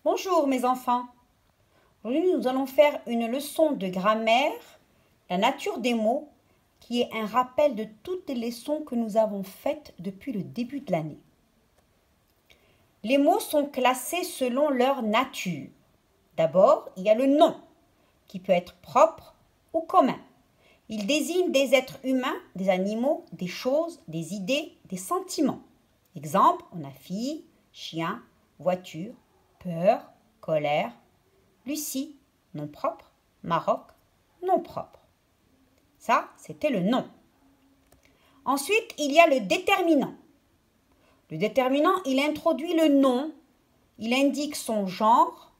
Bonjour mes enfants. Aujourd'hui nous allons faire une leçon de grammaire, la nature des mots, qui est un rappel de toutes les leçons que nous avons faites depuis le début de l'année. Les mots sont classés selon leur nature. D'abord, il y a le nom, qui peut être propre ou commun. Il désigne des êtres humains, des animaux, des choses, des idées, des sentiments. Exemple, on a fille, chien, voiture, peur, colère, Lucie, nom propre, Maroc, nom propre. Ça, c'était le nom. Ensuite, il y a le déterminant. Le déterminant, il introduit le nom, il indique son genre,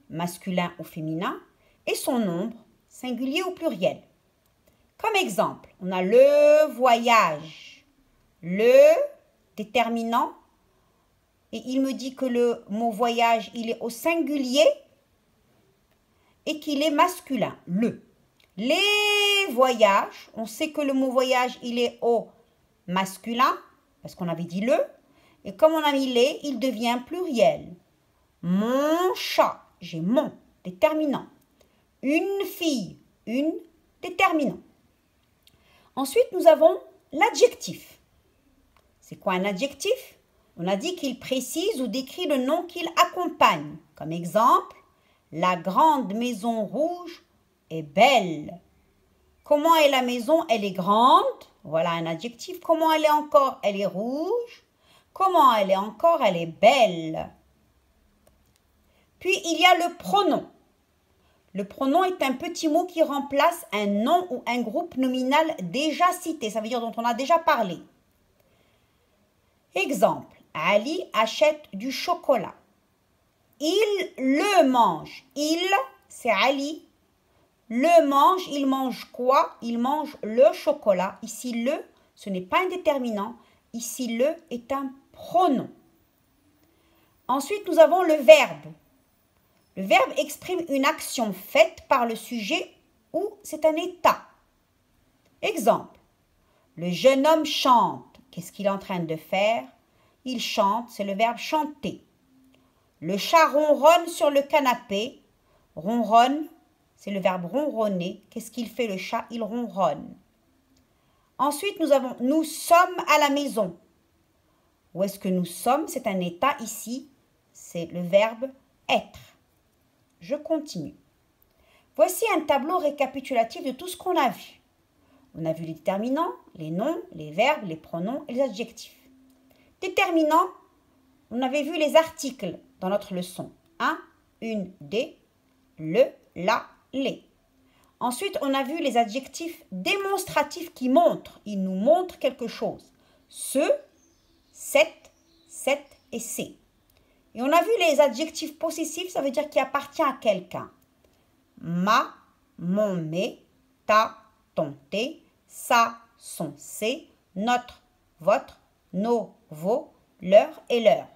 masculin ou féminin, et son nombre, singulier ou pluriel. Comme exemple, on a le voyage. Le déterminant, et il me dit que le mot voyage, il est au singulier et qu'il est masculin, le. Les voyages, on sait que le mot voyage, il est au masculin, parce qu'on avait dit le, et comme on a mis les, il devient pluriel. Mon chat, j'ai mon, déterminant. Une fille, une, déterminant. Ensuite, nous avons l'adjectif. C'est quoi un adjectif? On a dit qu'il précise ou décrit le nom qu'il accompagne. Comme exemple, la grande maison rouge est belle. Comment est la maison? Elle est grande. Voilà un adjectif. Comment elle est encore? Elle est rouge. Comment elle est encore? Elle est belle. Puis, il y a le pronom. Le pronom est un petit mot qui remplace un nom ou un groupe nominal déjà cité. Ça veut dire dont on a déjà parlé. Exemple, Ali achète du chocolat. Il le mange. Il, c'est Ali. Le mange, il mange quoi? Il mange le chocolat. Ici, le, ce n'est pas un déterminant. Ici, le est un pronom. Ensuite, nous avons le verbe. Le verbe exprime une action faite par le sujet ou c'est un état. Exemple, le jeune homme chante. Qu'est-ce qu'il est en train de faire? Il chante, c'est le verbe chanter. Le chat ronronne sur le canapé. Ronronne, c'est le verbe ronronner. Qu'est-ce qu'il fait le chat? Il ronronne. Ensuite, nous avons nous sommes à la maison. Où est-ce que nous sommes? C'est un état ici. C'est le verbe être. Je continue. Voici un tableau récapitulatif de tout ce qu'on a vu. On a vu les déterminants, les noms, les verbes, les pronoms et les adjectifs. Déterminants, on avait vu les articles dans notre leçon. Un, une, des, le, la, les. Ensuite, on a vu les adjectifs démonstratifs qui montrent. Ils nous montrent quelque chose. Ce, cette et c'est. Et on a vu les adjectifs possessifs, ça veut dire qui appartient à quelqu'un. Ma, mon, mes, ta, ton, tes, ça, son, c'est, notre, votre, nos, vos, leur et leur.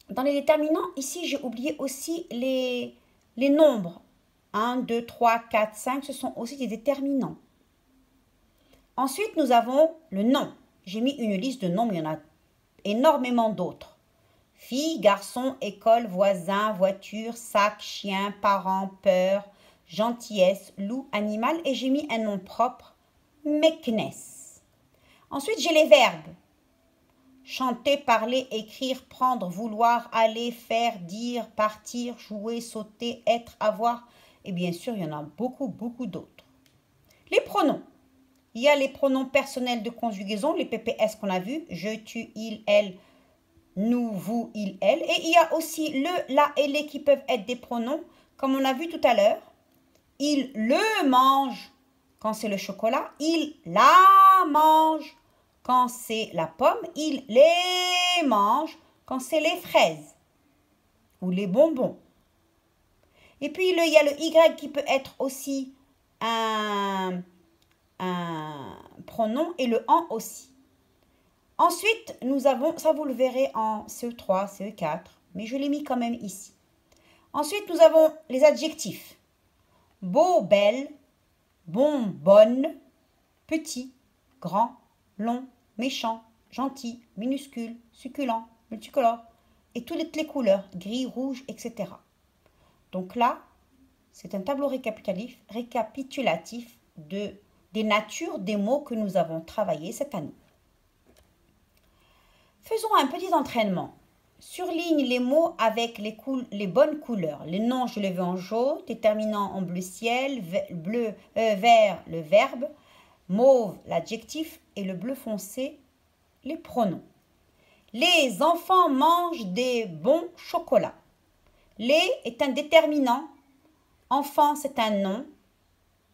Dans les déterminants, ici, j'ai oublié aussi les nombres. 1, 2, 3, 4, 5, ce sont aussi des déterminants. Ensuite, nous avons le nom. J'ai mis une liste de noms, mais il y en a énormément d'autres. Fille, garçon, école, voisin, voiture, sac, chien, parent, peur, gentillesse, loup, animal. Et j'ai mis un nom propre, Meknes. Ensuite, j'ai les verbes. Chanter, parler, écrire, prendre, vouloir, aller, faire, dire, partir, jouer, sauter, être, avoir. Et bien sûr, il y en a beaucoup d'autres. Les pronoms. Il y a les pronoms personnels de conjugaison, les PPS qu'on a vus. Je, tu, il, elle, nous, vous, il, elle. Et il y a aussi le, la et les qui peuvent être des pronoms, comme on a vu tout à l'heure. Il le mange quand c'est le chocolat. Il la mange quand c'est la pomme. Il les mange quand c'est les fraises ou les bonbons. Et puis, il y a le Y qui peut être aussi un pronom et le en aussi. Ensuite, nous avons, ça vous le verrez en CE3, CE4, mais je l'ai mis quand même ici. Ensuite, nous avons les adjectifs. Beau, belle, bon, bonne, petit, grand, long, méchant, gentil, minuscule, succulent, multicolore. et toutes les couleurs, gris, rouge, etc. Donc là, c'est un tableau récapitulatif des natures des mots que nous avons travaillés cette année. Faisons un petit entraînement. Surligne les mots avec les bonnes couleurs. Les noms, je les veux en jaune, déterminant en bleu ciel, vert, le verbe, mauve, l'adjectif et le bleu foncé, les pronoms. Les enfants mangent des bons chocolats. Les est un déterminant. Enfant, c'est un nom.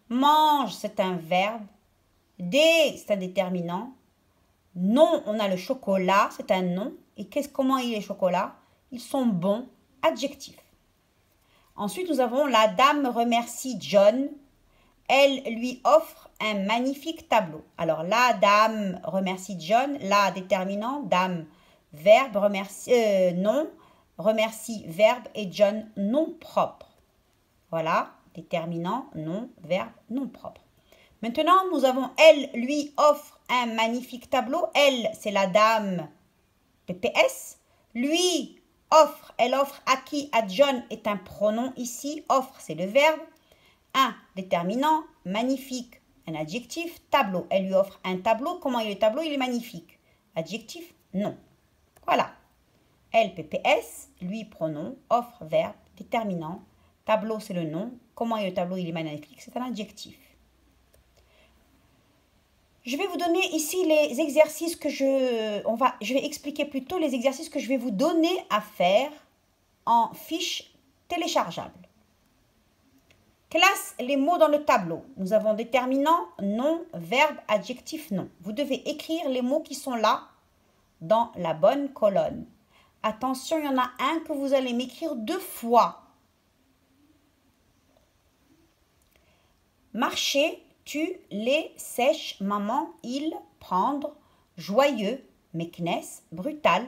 Mange, c'est un verbe. Des, c'est un déterminant. Non, on a le chocolat, c'est un nom. Et comment il est chocolat? Ils sont bons, adjectif. Ensuite, nous avons la dame remercie John. Elle lui offre un magnifique tableau. Alors, la dame remercie John. La déterminant, dame, verbe, nom, remercie, verbe et John, nom propre. Voilà, déterminant, nom, verbe, nom propre. Maintenant, nous avons elle lui offre un magnifique tableau. Elle, c'est la dame PPS. Lui offre, elle offre à qui? À John est un pronom ici. Offre, c'est le verbe. Un déterminant, magnifique, un adjectif, tableau. Elle lui offre un tableau. Comment est le tableau? Il est magnifique. Adjectif, non. Voilà. Elle, PPS, lui, pronom, offre, verbe, déterminant. Tableau, c'est le nom. Comment est le tableau? Il est magnifique. C'est un adjectif. Je vais vous donner ici les exercices que je vais expliquer plutôt les exercices que je vais vous donner à faire en fiche téléchargeable. Classe les mots dans le tableau. Nous avons déterminant, nom, verbe, adjectif, nom. Vous devez écrire les mots qui sont là dans la bonne colonne. Attention, il y en a un que vous allez m'écrire 2 fois. Marcher, tu, les, sèche, maman, il, prendre, joyeux, meknès, brutal,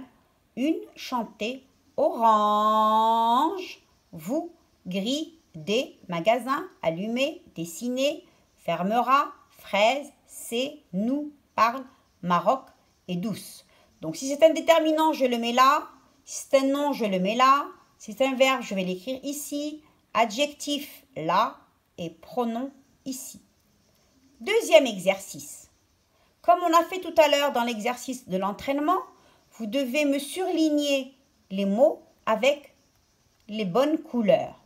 une, chanter, orange, vous, gris, des, magasin, allumer, dessiner, fermera, fraise, c'est, nous, parle, Maroc et douce. Donc si c'est un déterminant, je le mets là. Si c'est un nom, je le mets là. Si c'est un verbe, je vais l'écrire ici. Adjectif, là. Et pronom, ici. Deuxième exercice. Comme on a fait tout à l'heure dans l'exercice de l'entraînement, vous devez me surligner les mots avec les bonnes couleurs.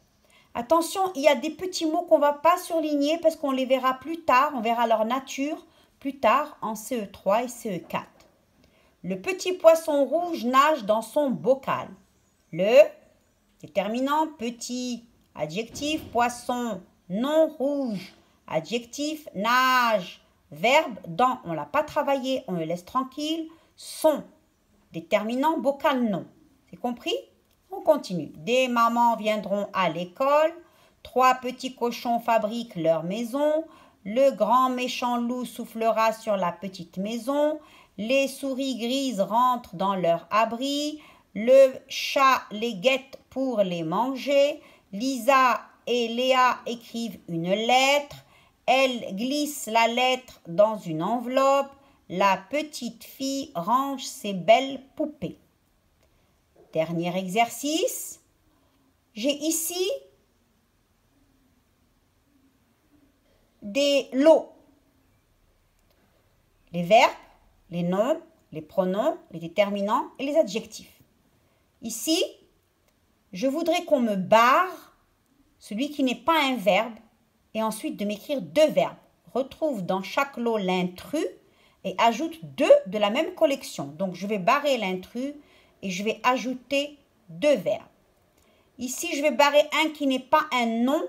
Attention, il y a des petits mots qu'on ne va pas surligner parce qu'on les verra plus tard, on verra leur nature plus tard en CE3 et CE4. Le petit poisson rouge nage dans son bocal. Le déterminant petit, adjectif, poisson, nom rouge. Adjectif, nage, verbe, dans, on ne l'a pas travaillé, on le laisse tranquille. Son, déterminant, bocal, non. C'est compris? On continue. Des mamans viendront à l'école. 3 petits cochons fabriquent leur maison. Le grand méchant loup soufflera sur la petite maison. Les souris grises rentrent dans leur abri. Le chat les guette pour les manger. Lisa et Léa écrivent une lettre. Elle glisse la lettre dans une enveloppe. La petite fille range ses belles poupées. Dernier exercice. J'ai ici des lots. Les verbes, les noms, les pronoms, les déterminants et les adjectifs. Ici, je voudrais qu'on me barre celui qui n'est pas un verbe et ensuite de m'écrire 2 verbes. Retrouve dans chaque lot l'intrus et ajoute 2 de la même collection. Donc, je vais barrer l'intrus et je vais ajouter 2 verbes. Ici, je vais barrer un qui n'est pas un nom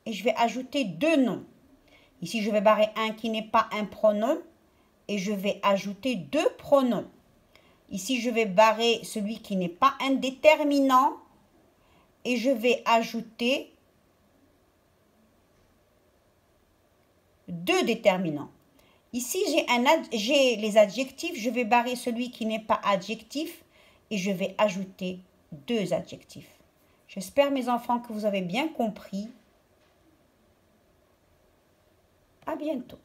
et je vais ajouter 2 noms. Ici, je vais barrer un qui n'est pas un pronom et je vais ajouter 2 pronoms. Ici, je vais barrer celui qui n'est pas un déterminant et je vais ajouter 2 déterminants. Ici, j'ai les adjectifs. Je vais barrer celui qui n'est pas adjectif et je vais ajouter 2 adjectifs. J'espère, mes enfants, que vous avez bien compris. À bientôt.